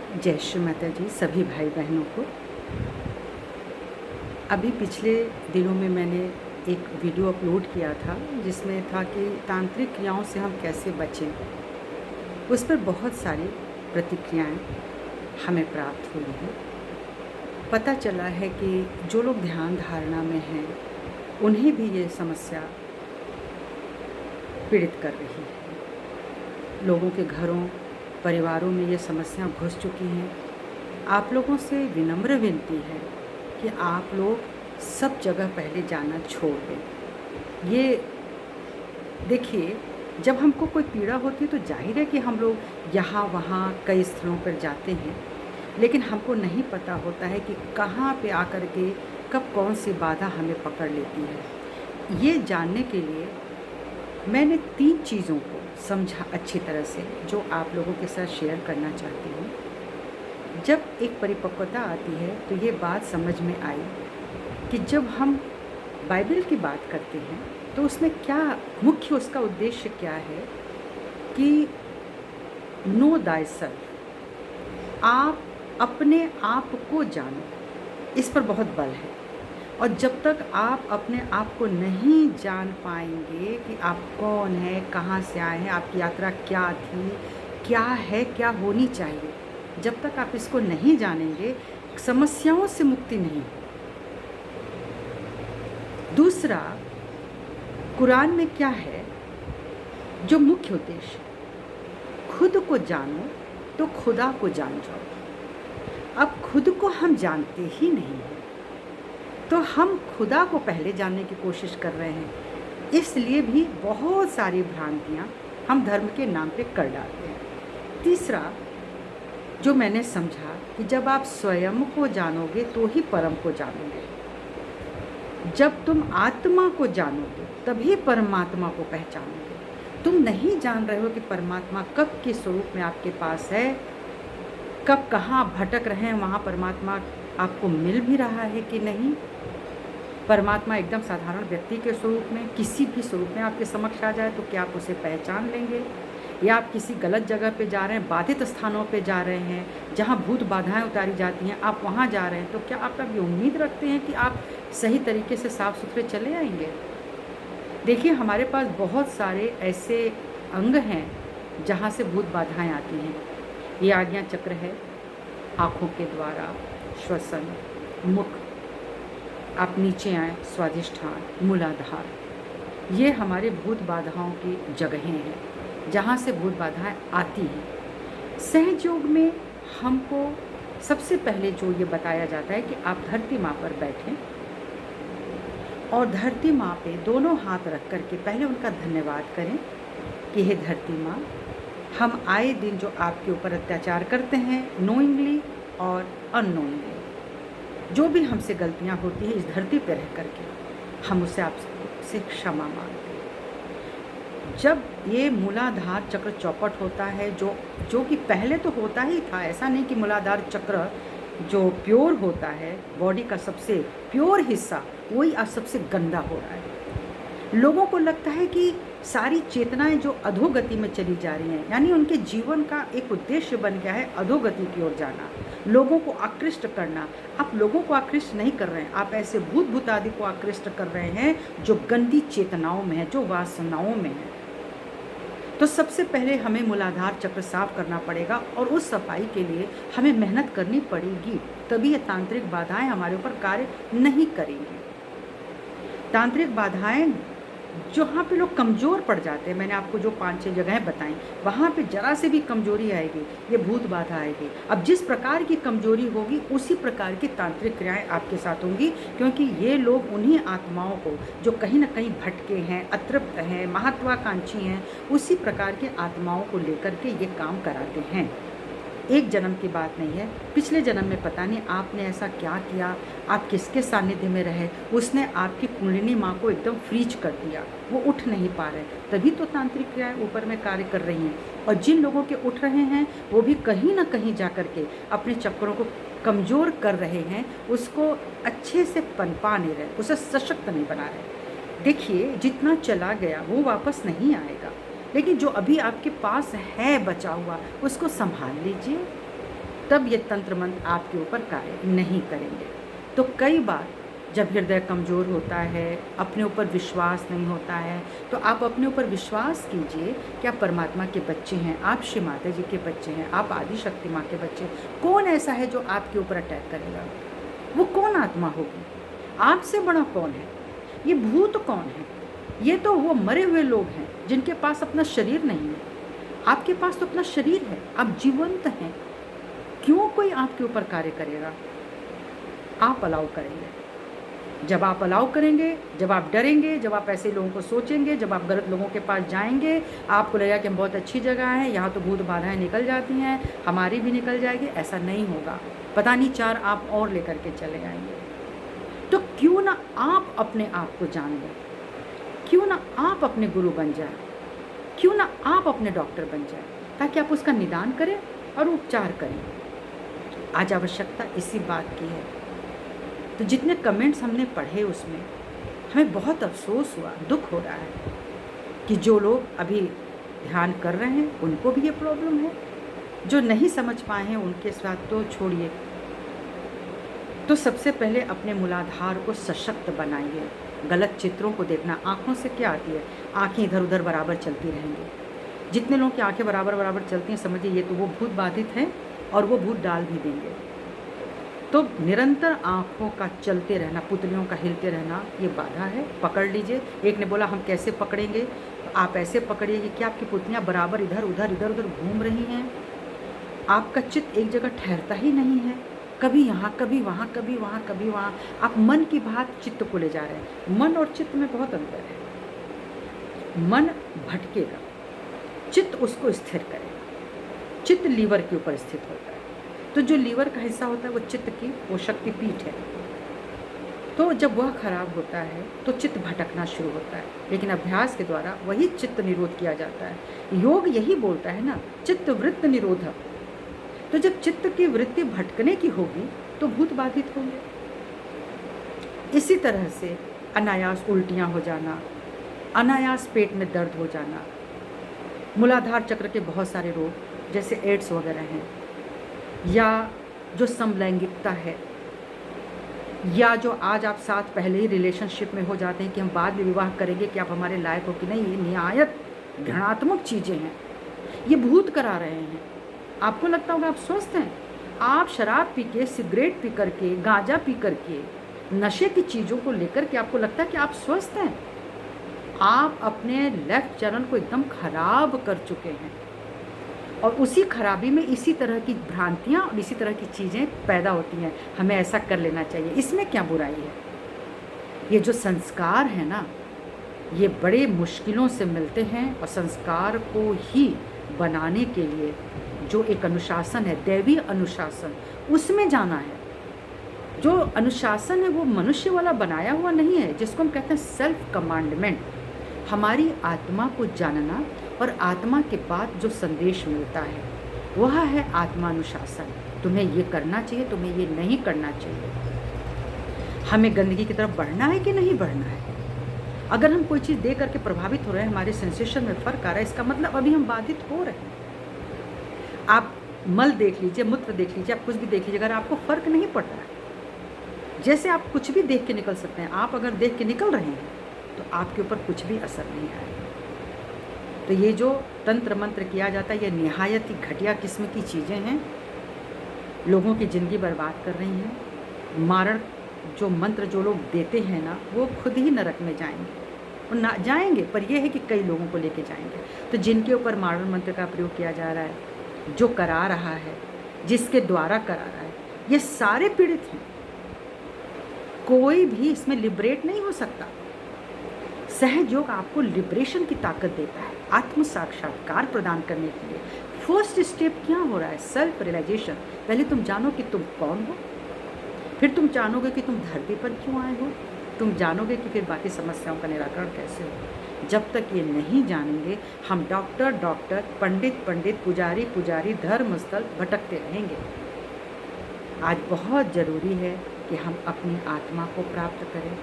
जय श्री माता जी सभी भाई बहनों को। अभी पिछले दिनों में मैंने एक वीडियो अपलोड किया था जिसमें था कि तांत्रिक क्रियाओं से हम कैसे बचें। उस पर बहुत सारी प्रतिक्रियाएं हमें प्राप्त हुई हैं। पता चला है कि जो लोग ध्यान धारणा में हैं उन्हें भी ये समस्या पीड़ित कर रही है। लोगों के घरों परिवारों में ये समस्या घुस चुकी हैं। आप लोगों से विनम्र विनती है कि आप लोग सब जगह पहले जाना छोड़ दें। ये देखिए, जब हमको कोई पीड़ा होती है तो जाहिर है कि हम लोग यहाँ वहाँ कई स्थलों पर जाते हैं, लेकिन हमको नहीं पता होता है कि कहाँ पे आकर के कब कौन सी बाधा हमें पकड़ लेती है। ये जानने के लिए मैंने 3 चीज़ों को समझा अच्छी तरह से, जो आप लोगों के साथ शेयर करना चाहती हूँ। जब एक परिपक्वता आती है तो ये बात समझ में आई कि जब हम बाइबल की बात करते हैं तो उसमें क्या मुख्य उसका उद्देश्य क्या है कि नो दाई सेल्फ, आप अपने आप को जानो। इस पर बहुत बल है। और जब तक आप अपने आप को नहीं जान पाएंगे कि आप कौन हैं, कहाँ से आए हैं, आपकी यात्रा क्या थी, क्या है, क्या होनी चाहिए, जब तक आप इसको नहीं जानेंगे समस्याओं से मुक्ति नहीं। दूसरा, कुरान में क्या है जो मुख्य उद्देश्य, खुद को जानो तो खुदा को जान जाओ। अब खुद को हम जानते ही नहीं हैं तो हम खुदा को पहले जानने की कोशिश कर रहे हैं। इसलिए भी बहुत सारी भ्रांतियाँ हम धर्म के नाम पे कर डालते हैं। तीसरा, जो मैंने समझा कि जब आप स्वयं को जानोगे तो ही परम को जानोगे। जब तुम आत्मा को जानोगे तभी परमात्मा को पहचानोगे। तुम नहीं जान रहे हो कि परमात्मा कब के स्वरूप में आपके पास है, कब कहाँ भटक रहे हैं, वहाँ परमात्मा आपको मिल भी रहा है कि नहीं। परमात्मा एकदम साधारण व्यक्ति के स्वरूप में, किसी भी स्वरूप में आपके समक्ष आ जाए तो क्या आप उसे पहचान लेंगे? या आप किसी गलत जगह पे जा रहे हैं, बाधित स्थानों पे जा रहे हैं जहाँ भूत बाधाएं उतारी जाती हैं, आप वहाँ जा रहे हैं तो क्या आप ये उम्मीद रखते हैं कि आप सही तरीके से साफ़ सुथरे चले आएंगे? देखिए, हमारे पास बहुत सारे ऐसे अंग हैं जहाँ से भूत बाधाएँ आती हैं। ये आज्ञा चक्र है, आँखों के द्वारा श्वसन, मुख, आप नीचे आए, स्वाधिष्ठान, मूलाधार, ये हमारे भूत बाधाओं की जगहें हैं जहाँ से भूत बाधाएं आती हैं। सहज योग में हमको सबसे पहले जो ये बताया जाता है कि आप धरती माँ पर बैठें और धरती माँ पे दोनों हाथ रख कर के पहले उनका धन्यवाद करें कि हे धरती माँ, हम आए दिन जो आपके ऊपर अत्याचार करते हैं, नोइंगली और अननोइंगली, जो भी हमसे गलतियां होती हैं इस धरती पर रह करके, हम उसे आपसे क्षमा मांगते हैं। जब ये मूलाधार चक्र चौपट होता है, जो कि पहले तो होता ही था, ऐसा नहीं कि मूलाधार चक्र जो प्योर होता है, बॉडी का सबसे प्योर हिस्सा, वही आज सबसे गंदा हो रहा है। लोगों को लगता है कि सारी चेतनाएं जो अधोगति में चली जा रही हैं, यानी उनके जीवन का एक उद्देश्य बन गया है अधोगति की ओर जाना, लोगों को आकृष्ट करना। आप लोगों को आकृष्ट नहीं कर रहे हैं, आप ऐसे भूत भूत आदि को आकृष्ट कर रहे हैं जो गंदी चेतनाओं में है, जो वासनाओं में है। तो सबसे पहले हमें मूलाधार चक्र साफ करना पड़ेगा और उस सफाई के लिए हमें मेहनत करनी पड़ेगी, तभी ये तांत्रिक बाधाएं हमारे ऊपर कार्य नहीं करेंगी। तांत्रिक बाधाएं जहाँ पे लोग कमज़ोर पड़ जाते हैं, मैंने आपको जो 5-6 जगहें बताई, वहाँ पे जरा से भी कमज़ोरी आएगी, ये भूत बाधा आएगी। अब जिस प्रकार की कमज़ोरी होगी उसी प्रकार की तांत्रिक क्रियाएं आपके साथ होंगी, क्योंकि ये लोग उन्हीं आत्माओं को जो कहीं ना कहीं भटके हैं, अतृप्त हैं, महत्वाकांक्षी हैं, उसी प्रकार के आत्माओं को लेकर के ये काम कराते हैं। एक जन्म की बात नहीं है, पिछले जन्म में पता नहीं आपने ऐसा क्या किया, आप किसके सानिध्य में रहे, उसने आपकी कुंडलिनी माँ को एकदम फ्रीज कर दिया, वो उठ नहीं पा रहे, तभी तो तांत्रिक क्रियाएं ऊपर में कार्य कर रही हैं। और जिन लोगों के उठ रहे हैं वो भी कहीं ना कहीं जा कर के अपने चक्रों को कमज़ोर कर रहे हैं, उसको अच्छे से पनपा नहीं रहे, उसे सशक्त नहीं बना रहे। देखिए, जितना चला गया वो वापस नहीं आएगा, लेकिन जो अभी आपके पास है बचा हुआ, उसको संभाल लीजिए। तब ये तंत्र मंत्र आपके ऊपर कार्य नहीं करेंगे। तो कई बार जब हृदय कमज़ोर होता है, अपने ऊपर विश्वास नहीं होता है, तो आप अपने ऊपर विश्वास कीजिए कि आप परमात्मा के बच्चे हैं, आप श्री माता जी के बच्चे हैं, आप आदि शक्ति माँ के बच्चे हैं। कौन ऐसा है जो आपके ऊपर अटैक करेगा? वो कौन आत्मा होगी? आपसे बड़ा कौन है? ये भूत कौन है? ये तो वो मरे हुए लोग हैं जिनके पास अपना शरीर नहीं है। आपके पास तो अपना शरीर है, आप जीवंत हैं। क्यों कोई आपके ऊपर कार्य करेगा? आप अलाउ करेंगे। जब आप अलाउ करेंगे, जब आप डरेंगे, जब आप ऐसे लोगों को सोचेंगे, जब आप गलत लोगों के पास जाएंगे, आपको लगेगा कि हम बहुत अच्छी जगह है, यहाँ तो भूत बाधाएं निकल जाती हैं, हमारी भी निकल जाएगी। ऐसा नहीं होगा। पता नहीं 4 आप और लेकर के चले आएंगे। तो क्यों ना आप अपने आप को जान लें? क्यों ना आप अपने गुरु बन जाए? क्यों ना आप अपने डॉक्टर बन जाए, ताकि आप उसका निदान करें और उपचार करें। आज आवश्यकता इसी बात की है। तो जितने कमेंट्स हमने पढ़े उसमें हमें बहुत अफसोस हुआ, दुख हो रहा है कि जो लोग अभी ध्यान कर रहे हैं उनको भी ये प्रॉब्लम है, जो नहीं समझ पाए हैं उनके साथ तो छोड़िए। तो सबसे पहले अपने मूलाधार को सशक्त बनाइए। गलत चित्रों को देखना, आँखों से क्या आती है? आँखें इधर उधर बराबर चलती रहेंगी। जितने लोगों की आँखें बराबर बराबर चलती हैं, समझिए ये तो वो भूत बाधित हैं और वो भूत डाल भी देंगे। तो निरंतर आँखों का चलते रहना, पुतलियों का हिलते रहना, ये बाधा है। पकड़ लीजिए। एक ने बोला हम कैसे पकड़ेंगे? तो आप ऐसे पकड़िए कि क्या आपकी पुतलियाँ बराबर इधर उधर घूम रही हैं। आपका चित्त एक जगह ठहरता ही नहीं है, कभी यहाँ कभी वहाँ, कभी वहाँ कभी वहाँ। आप मन की बात चित्त को ले जा रहे हैं। मन और चित्त में बहुत अंतर है। मन भटकेगा, चित्त उसको स्थिर करेगा। चित्त लीवर के ऊपर स्थित होता है। तो जो लीवर का हिस्सा होता है वो चित्त की वो शक्तिपीठ है। तो जब वह खराब होता है तो चित्त भटकना शुरू होता है, लेकिन अभ्यास के द्वारा वही चित्त निरोध किया जाता है। योग यही बोलता है ना, चित्त वृत्त निरोधक। तो जब चित्त की वृत्ति भटकने की होगी तो भूत बाधित होंगे। इसी तरह से अनायास उल्टियाँ हो जाना, अनायास पेट में दर्द हो जाना, मूलाधार चक्र के बहुत सारे रोग जैसे एड्स वगैरह हैं, या जो समलैंगिकता है, या जो आज आप साथ पहले ही रिलेशनशिप में हो जाते हैं कि हम बाद में विवाह करेंगे कि आप हमारे लायक हो कि नहीं, ये निहायत घृणात्मक चीज़ें हैं। ये भूत करा रहे हैं। आपको लगता होगा आप स्वस्थ हैं। आप शराब पी के, सिगरेट पी करके, गांजा पी करके, नशे की चीज़ों को लेकर के आपको लगता है कि आप स्वस्थ हैं। आप अपने लेफ्ट चरण को एकदम खराब कर चुके हैं, और उसी खराबी में इसी तरह की भ्रांतियाँ और इसी तरह की चीज़ें पैदा होती हैं। हमें ऐसा कर लेना चाहिए, इसमें क्या बुराई है? ये जो संस्कार है ना, ये बड़े मुश्किलों से मिलते हैं, और संस्कार को ही बनाने के लिए जो एक अनुशासन है, दैवीय अनुशासन, उसमें जाना है। जो अनुशासन है वो मनुष्य वाला बनाया हुआ नहीं है, जिसको हम कहते हैं सेल्फ कमांडमेंट। हमारी आत्मा को जानना और आत्मा के बाद जो संदेश मिलता है वह है आत्मानुशासन। तुम्हें ये करना चाहिए, तुम्हें ये नहीं करना चाहिए। हमें गंदगी की तरफ बढ़ना है कि नहीं बढ़ना है? अगर हम कोई चीज़ देख करके प्रभावित हो रहे हैं, हमारे सेंसेशन में फ़र्क आ रहा है, इसका मतलब अभी हम बाधित हो रहे हैं। आप मल देख लीजिए, मूत्र देख लीजिए, आप कुछ भी देख लीजिए, अगर आपको फ़र्क नहीं पड़ रहा है, जैसे आप कुछ भी देख के निकल सकते हैं, आप अगर देख के निकल रहे हैं तो आपके ऊपर कुछ भी असर नहीं आएगा। तो ये जो तंत्र मंत्र किया जाता है, ये निहायत ही घटिया किस्म की चीज़ें हैं, लोगों की ज़िंदगी बर्बाद कर रही हैं। मारण जो मंत्र जो लोग देते हैं ना, वो खुद ही नरक में जाएंगे, और ना जाएंगे, पर यह है कि कई लोगों को लेके जाएंगे। तो जिनके ऊपर मारण मंत्र का प्रयोग किया जा रहा है, जो करा रहा है, जिसके द्वारा करा रहा है, ये सारे पीड़ित हैं। कोई भी इसमें लिबरेट नहीं हो सकता। सहज योग आपको लिबरेशन की ताकत देता है, आत्म साक्षात्कार प्रदान करने के लिए। फर्स्ट स्टेप क्या हो रहा है? Self realization. पहले तुम जानो कि तुम कौन हो, फिर तुम जानोगे कि तुम धरती पर क्यों आए हो, तुम जानोगे कि फिर बाकी समस्याओं का निराकरण कैसे हो। जब तक ये नहीं जानेंगे, हम डॉक्टर, पंडित, पुजारी, धर्मस्थल भटकते रहेंगे। आज बहुत ज़रूरी है कि हम अपनी आत्मा को प्राप्त करें।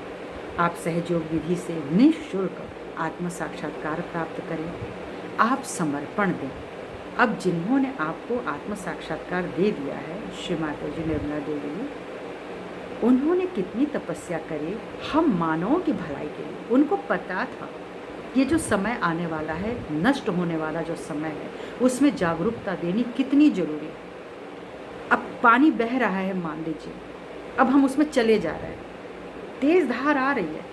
आप सहयोग विधि से निःशुल्क आत्म साक्षात्कार प्राप्त करें। आप समर्पण दें, अब जिन्होंने आपको आत्म साक्षात्कार दे दिया है, श्री माता जी निर्मला देवी ने, उन्होंने कितनी तपस्या करी हम मानवों की भलाई के लिए। उनको पता था ये जो समय आने वाला है, नष्ट होने वाला जो समय है, उसमें जागरूकता देनी कितनी जरूरी है। अब पानी बह रहा है मान लीजिए, अब हम उसमें चले जा रहे हैं, तेज़ धार आ रही है,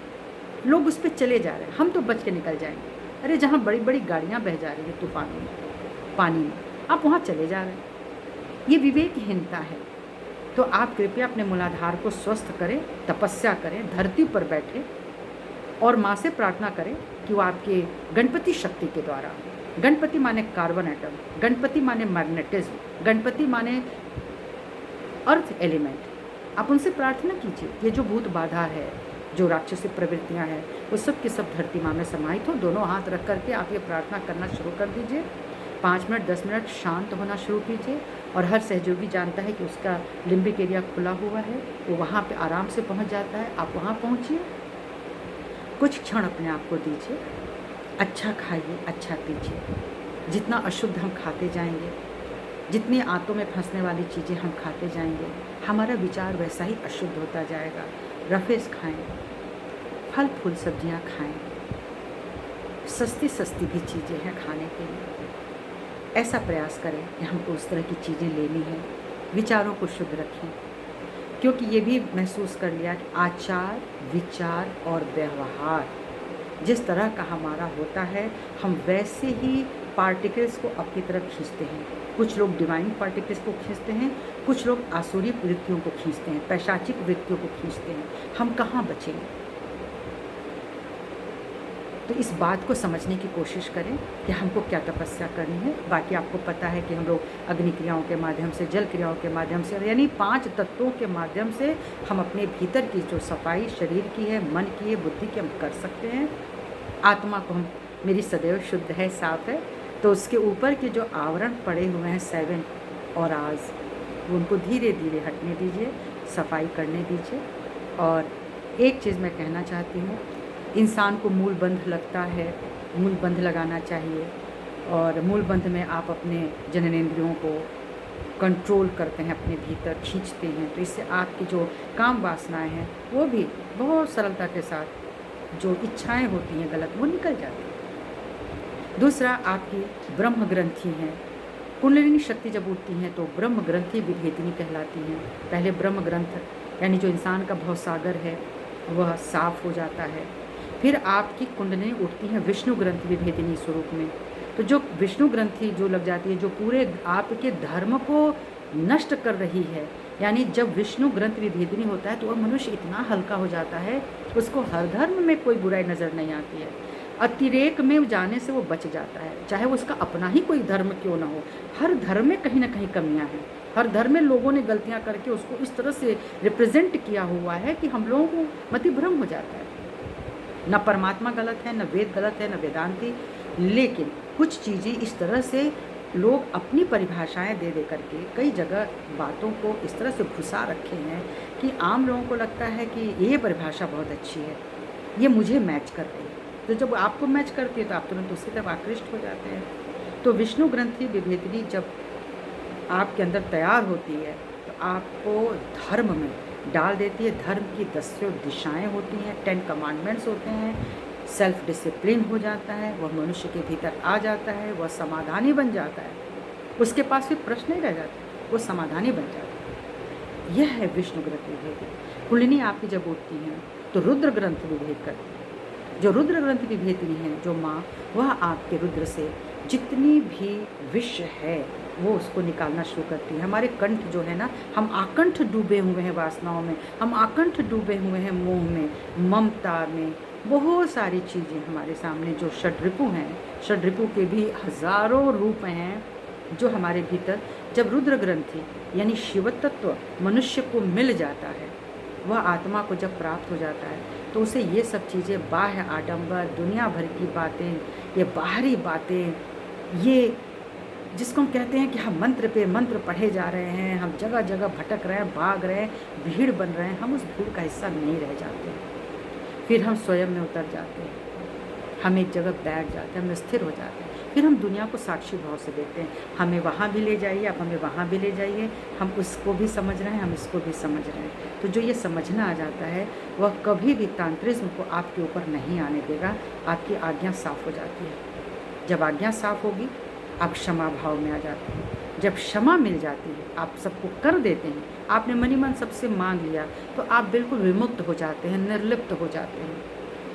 लोग उस पर चले जा रहे हैं, हम तो बच के निकल जाएंगे। अरे जहाँ बड़ी बड़ी गाड़ियाँ बह जा रही है तूफानों में, पानी में, आप वहाँ चले जा रहे हैं, ये विवेकहीनता है। तो आप कृपया अपने मूलाधार को स्वस्थ करें, तपस्या करें, धरती पर बैठे और माँ से प्रार्थना करें कि वो आपके गणपति शक्ति के द्वारा, गणपति माने कार्बन एटम, गणपति माने मैग्नेटिज्म, गणपति माने अर्थ एलिमेंट, आप उनसे प्रार्थना कीजिए ये जो भूत बाधा है, जो राक्षसी प्रवृत्तियां हैं, वो सब की सब धरती माँ में समाहित हो। दोनों हाथ रख करके आप ये प्रार्थना करना शुरू कर दीजिए। 5 मिनट 10 मिनट शांत होना शुरू कीजिए। और हर सहयोगी जानता है कि उसका लिम्बिक एरिया खुला हुआ है, वो वहाँ पे आराम से पहुँच जाता है। आप वहाँ पहुँचिए, कुछ क्षण अपने आप को दीजिए, अच्छा खाइए, अच्छा पीजिए। जितना अशुद्ध हम खाते जाएंगे, जितनी आंतों में फंसने वाली चीज़ें हम खाते जाएंगे, हमारा विचार वैसा ही अशुद्ध होता जाएगा। रफेज खाएं, फल फूल सब्जियां खाएं, सस्ती सस्ती भी चीज़ें हैं खाने के लिए। ऐसा प्रयास करें कि हमको उस तरह की चीज़ें लेनी है। विचारों को शुद्ध रखें, क्योंकि ये भी महसूस कर लिया कि आचार, विचार और व्यवहार जिस तरह का हमारा होता है, हम वैसे ही पार्टिकल्स को अपनी तरफ खींचते हैं। कुछ लोग डिवाइन पार्टिकल्स को खींचते हैं, कुछ लोग आसुरी वृत्तियों को खींचते हैं, पैशाचिक वृत्तियों को खींचते हैं। हम कहाँ बचेंगे? तो इस बात को समझने की कोशिश करें कि हमको क्या तपस्या करनी है। बाकी आपको पता है कि हम लोग अग्नि क्रियाओं के माध्यम से, जल क्रियाओं के माध्यम से, यानी 5 तत्वों के माध्यम से हम अपने भीतर की जो सफाई शरीर की है, मन की है, बुद्धि की, हम कर सकते हैं। आत्मा को हम, मेरी सदैव शुद्ध है, साफ है, तो उसके ऊपर के जो आवरण पड़े हुए हैं 7 और आज, उनको धीरे धीरे हटने दीजिए, सफाई करने दीजिए। और एक चीज़ मैं कहना चाहती हूँ, इंसान को मूल बंध लगता है, मूल बंध लगाना चाहिए। और मूल बंध में आप अपने जननेंद्रियों को कंट्रोल करते हैं, अपने भीतर खींचते हैं, तो इससे आपकी जो काम वासनाएं हैं वो भी बहुत सरलता के साथ, जो इच्छाएं होती हैं गलत, वो निकल जाती हैं। दूसरा, आपकी ब्रह्म ग्रंथि हैं। कुंडलिनी शक्ति जब उठती हैं तो ब्रह्म ग्रंथि विभेदिनी कहलाती हैं। पहले ब्रह्म ग्रंथ यानी जो इंसान का भवसागर है वह साफ हो जाता है। फिर आपकी कुंडलिनी उठती है विष्णु ग्रंथि विभेदिनी स्वरूप में। तो जो विष्णु ग्रंथि जो लग जाती है, जो पूरे आपके धर्म को नष्ट कर रही है, यानी जब विष्णु ग्रंथ विभेदिनी होता है तो वह मनुष्य इतना हल्का हो जाता है, उसको हर धर्म में कोई बुराई नज़र नहीं आती है। अतिरेक में जाने से वो बच जाता है, चाहे वो उसका अपना ही कोई धर्म क्यों ना हो। हर धर्म में कहीं ना कहीं कमियां हैं, हर धर्म में लोगों ने गलतियां करके उसको इस तरह से रिप्रेजेंट किया हुआ है कि हम लोगों को मतिभ्रम हो जाता है। न परमात्मा गलत है, न वेद गलत है, न वेदांती, लेकिन कुछ चीज़ें इस तरह से लोग अपनी परिभाषाएं दे दे करके कई जगह बातों को इस तरह से घुसा रखे हैं कि आम लोगों को लगता है कि ये परिभाषा बहुत अच्छी है, ये मुझे मैच कर रही है। तो जब आपको मैच करती है तो आप तुरंत उसकी तरफ आकृष्ट हो जाते हैं। तो विष्णु ग्रंथि विभेदिनी जब आपके अंदर तैयार होती है तो आपको धर्म में डाल देती है। धर्म की 10 दिशाएं होती हैं, 10 कमांडमेंट्स होते हैं, सेल्फ डिसिप्लिन हो जाता है, वह मनुष्य के भीतर आ जाता है, वह समाधानी बन जाता है, उसके पास फिर प्रश्न नहीं रह जाता, वो समाधानी बन जाता है। यह है विष्णु ग्रंथ विभेद। कुंडलिनी आपकी जब उठती हैं तो रुद्र ग्रंथ विभेद करती है। जो रुद्र ग्रंथ विभेदिनी है, जो माँ, वह आपके रुद्र से जितनी भी विष है वो उसको निकालना शुरू करती है। हमारे कंठ जो है ना, हम आकंठ डूबे हुए हैं वासनाओं में, हम आकंठ डूबे हुए हैं मोह में, ममता में, बहुत सारी चीज़ें हमारे सामने जो षड्रिपु हैं, षड्रिपु के भी हजारों रूप हैं जो हमारे भीतर। जब रुद्र ग्रंथि यानी शिव तत्व मनुष्य को मिल जाता है, वह आत्मा को जब प्राप्त हो जाता है, तो उसे ये सब चीज़ें, बाह्य आडंबर, दुनिया भर की बातें, ये बाहरी बातें, ये जिसको हम कहते हैं कि हम मंत्र पे मंत्र पढ़े जा रहे हैं, हम जगह जगह भटक रहे हैं, भाग रहे हैं, भीड़ बन रहे हैं, हम उस भीड़ का हिस्सा नहीं रह जाते। फिर हम स्वयं में उतर जाते हैं, हम एक जगह बैठ जाते हैं, हम स्थिर हो जाते हैं, फिर हम दुनिया को साक्षी भाव से देखते हैं, हमें वहाँ भी ले जाइए, आप हमें वहाँ भी ले जाइए, हम उसको भी समझ रहे हैं, हम इसको भी समझ रहे हैं। तो जो ये समझना आ जाता है वह कभी भी तांत्रिज्म को आपके ऊपर नहीं आने देगा। आपकी आज्ञा साफ हो जाती है। जब आज्ञा साफ होगी आप क्षमा भाव में आ जाते हैं। जब क्षमा मिल जाती है, आप सबको कर देते हैं, आपने मनी मन सबसे मांग लिया, तो आप बिल्कुल विमुक्त हो जाते हैं, निर्लिप्त हो जाते हैं,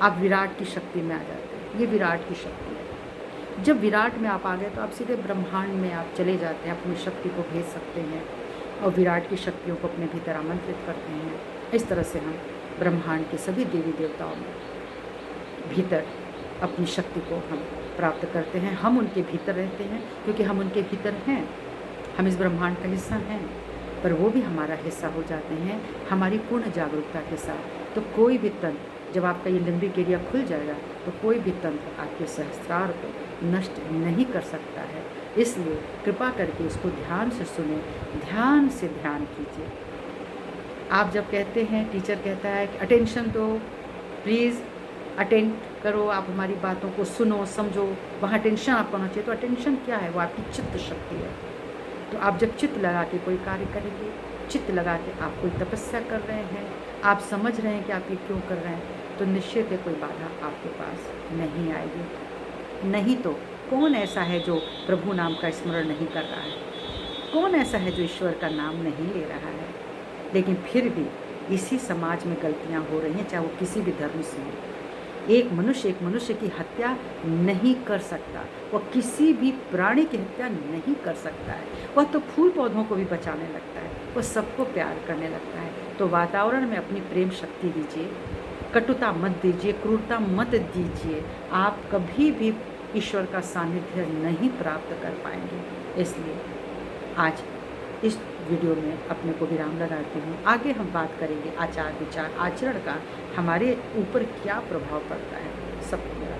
आप विराट की शक्ति में आ जाते हैं। ये विराट की शक्ति है। जब विराट में आप आ गए तो आप सीधे ब्रह्मांड में आप चले जाते हैं, अपनी शक्ति को भेज सकते हैं और विराट की शक्तियों को अपने भीतर आमंत्रित करते हैं। इस तरह से हम ब्रह्मांड के सभी देवी देवताओं में भीतर अपनी शक्ति को हम प्राप्त करते हैं। हम उनके भीतर रहते हैं क्योंकि हम उनके भीतर हैं, हम इस ब्रह्मांड का हिस्सा हैं, पर वो भी हमारा हिस्सा हो जाते हैं हमारी पूर्ण जागरूकता के साथ। तो कोई भी तंत्र, जब आपका ये लिम्बिक एरिया खुल जाएगा तो कोई भी तंत्र आपके सहस्त्रार को नष्ट नहीं कर सकता है। इसलिए कृपा करके इसको ध्यान से सुने, ध्यान से ध्यान कीजिए। आप जब कहते हैं, टीचर कहता है कि अटेंशन दो, प्लीज़ अटेंड करो, आप हमारी बातों को सुनो, समझो, वहाँ अटेंशन आपका होना चाहिए। तो अटेंशन क्या है? वो आपकी चित्त शक्ति है। तो आप जब चित्त लगा के कोई कार्य करेंगे, चित्त लगा के आप कोई तपस्या कर रहे हैं, आप समझ रहे हैं कि आप ये क्यों कर रहे हैं, तो निश्चित है कोई बाधा आपके पास नहीं आएगी। नहीं तो कौन ऐसा है जो प्रभु नाम का स्मरण नहीं कर रहा है? कौन ऐसा है जो ईश्वर का नाम नहीं ले रहा है? लेकिन फिर भी इसी समाज में गलतियाँ हो रही हैं, चाहे वो किसी भी धर्म से हो। एक मनुष्य की हत्या नहीं कर सकता, वह किसी भी प्राणी की हत्या नहीं कर सकता है। वह तो फूल पौधों को भी बचाने लगता है, वह सबको प्यार करने लगता है। तो वातावरण में अपनी प्रेम शक्ति दीजिए, कटुता मत दीजिए, क्रूरता मत दीजिए। आप कभी भी ईश्वर का सानिध्य नहीं प्राप्त कर पाएंगे। इसलिए आज इस वीडियो में अपने को विराम लगाती हूँ। आगे हम बात करेंगे आचार विचार आचरण का हमारे ऊपर क्या प्रभाव पड़ता है। सबको मेरा